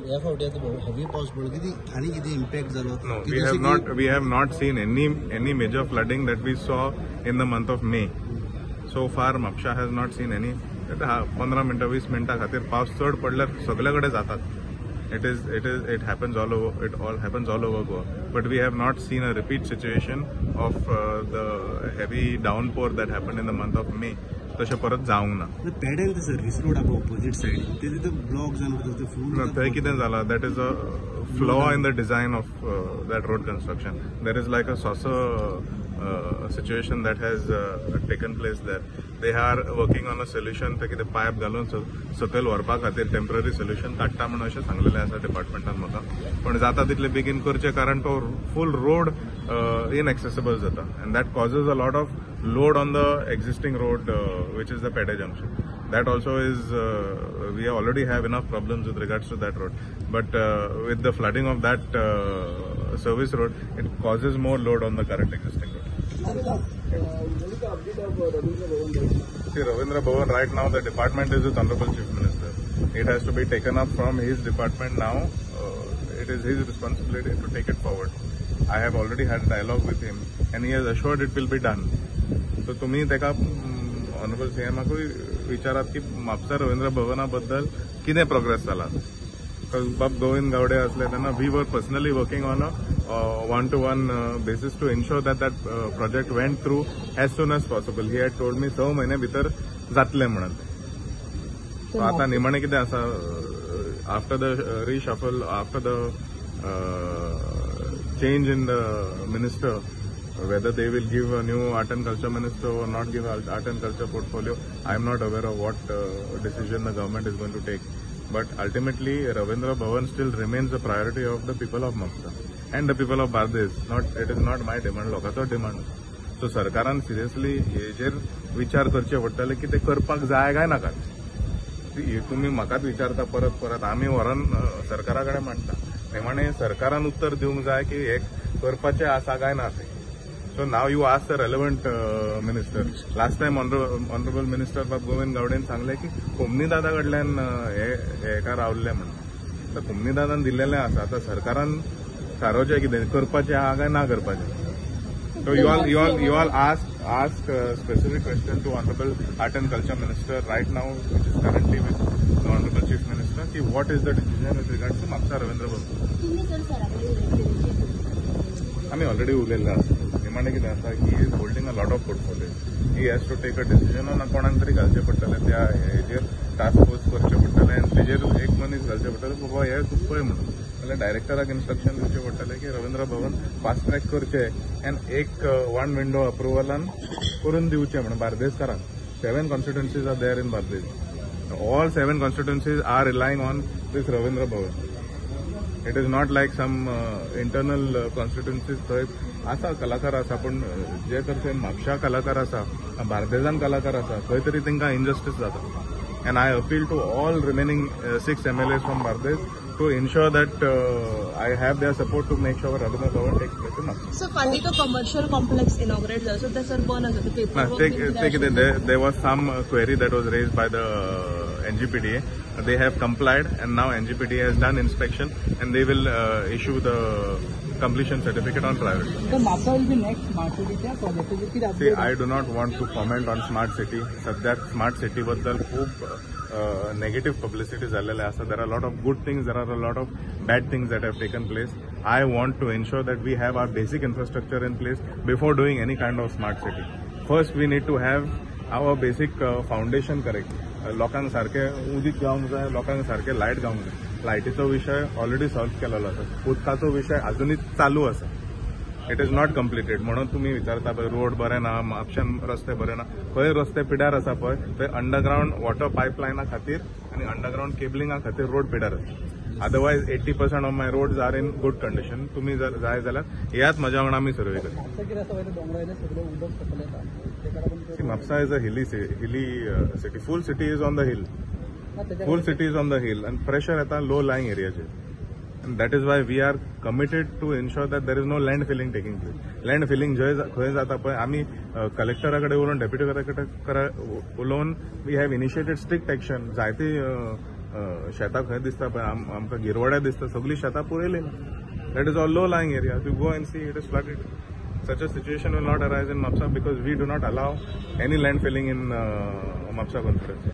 ह्या फावटी आता हेवी पावस पडलो किती आनी कितें इम्पॅक्ट जालो? No, we have not seen any major flooding that we saw in the month of May. So far Mapusa has not seen any. 15 मिनटां 20 मिनटां खातीर पावस चड पडल्यार सगळे कडेन जातात. It happens all over. It all happens all over Goa. But we have not seen a repeat situation of the heavy downpour that happened in the month of May. तशें परत जावंक ना. पेड्यान सर्विस रोड आहा opposite side ते block जावन फूल थंय कितें जालां? That is a flaw in the design of that road construction. There is like a saucer situation that has taken place there. They are working on a solution. ते कितें pipe घालून सकयल व्हरपा खातीर टेम्पररी सोल्युशन काडटा म्हणून अशें सांगलेलें आसा डिपार्टमेंटान म्हाका. पण जाता तितलें बेगीन करचें कारण तो फूल रोड inaccessible जाता and that causes a lot of load on the existing road which is the Pede junction. That also is we already have enough problems with regards to that road, but with the flooding of that service road, it causes more load on the current existing road. See, Ravindra Bhavan, right now the department is with Honorable Chief Minister. It has to be taken up from his department now. It is his responsibility to take it forward. I have already had a dialogue with him and he has assured it will be done. So तुम्ही तेका honourable सीएमाकूय विचारात की म्हापसा रवींद्र भवना बद्दल कितें progress जाला. बाब गोविंद गावडे असले तेन्ना we were personally working on a 1-to-1 basis to ensure that project went through as soon as possible. He had told me 6 महिने भितर जातले म्हणून. So आता निमाणे कितें आसा after the reshuffle, after the change in the minister, whether they will give a new art and culture minister or not give art and culture portfolio, I am not aware of what decision the government is going to take. But ultimately, Ravindra Bhavan still remains a priority of the people of Mapsa and the people of Bardes. It is not my demand, लोकांचो demand. So सरकारान seriously हेजेर विचार करचे पडटले की ते करपाक जाय काय नाका. तुम्ही म्हाकाच विचारता परत आमी व्हरून सरकारा कडेन मांडटा. निमाणे सरकारान उत्तर दिवंक जाय की हे करपाचें आसा काय ना ते. So now you ask the relevant minister. Last time honorable minister बाब गोविंद गावडेन सांगले की कुमनी दादा कडल्यान हेका रावल्ले म्हणून. तर कुमनी दादान दिल्लेलें आसा. आता सरकारान थारोवचें कितें करपाचें आहा काय ना करपाचें. So you all ask a specific question to honorable art and culture minister right now, which is currently with the honorable chief minister. Ki what is the decision with regards to Mapsa Ravindra Bhavan? आम्ही already उलयल्ले आसा. निमाणे कितें आसा की he is holding a lot of portfolio. He has to take a decision on कोणाक तरी घालचें पडटलें. त्या हेजेर टास्क फोर्स करचें पडटलें आनी तेजेर एक मनीस घालचें पडटलें बाबा हे चुकपय म्हणून. जाल्यार डायरेक्टराक इन्स्ट्रक्शन दिवचें पडटलें की रवींद्र भवन फास्ट ट्रॅक करचें आनी एक 1 विंडो अप्रुवलान करून दिवचें म्हणून बार्देसकारांक. 7 constituencies are there in Bardes. All 7 constituencies are relying on this Ravindra Bhavan. It is not like some internal constituencies. थंय आसा कलाकार आसा पण जे तर थंय म्हापशा कलाकार आसा, बार्देजान कलाकार आसा, थंय तरी तांकां इनजस्टीस जाता. And I appeal to all remaining 6 MLAs from Bardes to ensure that I have their support to make sure Ravindra Bhavan takes place in Mapsa. So finally the commercial complex inaugurated, so that's a bonus of the paper. There was some query that was raised by the NGPDA. They have complied and now NGPDA has done inspection and they will issue the completion certificate on priority. So Mapsa will be next smart city project. See, I do not want to comment on smart city. Sadhya smart city बद्दल खूप negative publicity झालेले आसा. There are a lot of good things, there are a lot of bad things that have taken place. I want to ensure that we have our basic infrastructure in place before doing any kind of smart city. First, we need to have our basic foundation correct. लोकांक सारखे उदीक गावंक जाय, लोकांक सारखे light गावंक जाय. लायटीचो विषय already solve केलेलो आसा. उदकाचो विषय अजूनय चालू आसा. It is not completed. म्हणून तुम्ही विचारता पळय रोड बरे ना, म्हापशान रस्ते बरे ना. खंय रस्ते पिड्यार आसा पळय थंय अंडरग्राउंड वॉटर पायपलायना खातीर आनी अंडरग्राउंड केबलिंगा खातीर रोड पिड्यार आसा. Otherwise 80% of my roads are in good condition. तुम्ही जर जाय जाल्यार याच म्हज्या वांगडा आमी सर्वे करता. Mapusa is a hilly city. Full city is on the hill. Full city is on the hill and pressure at low lying areas. And that is why we are committed to ensure that there is no land filling taking place. Land filling खंय जाता पळय आमी कलेक्टरा कडेन उलोवन deputy कलेक्टरा उलोवन we have initiated strict action. जायती शेतां खंय दिसता पळय आमकां गिरवड्या दिसता सगळीं शेतां पुरयली that is all low lying areas you go and see it is flooded such a situation will not arise in Mapsa because we do not allow any land filling in Mapsa constituency.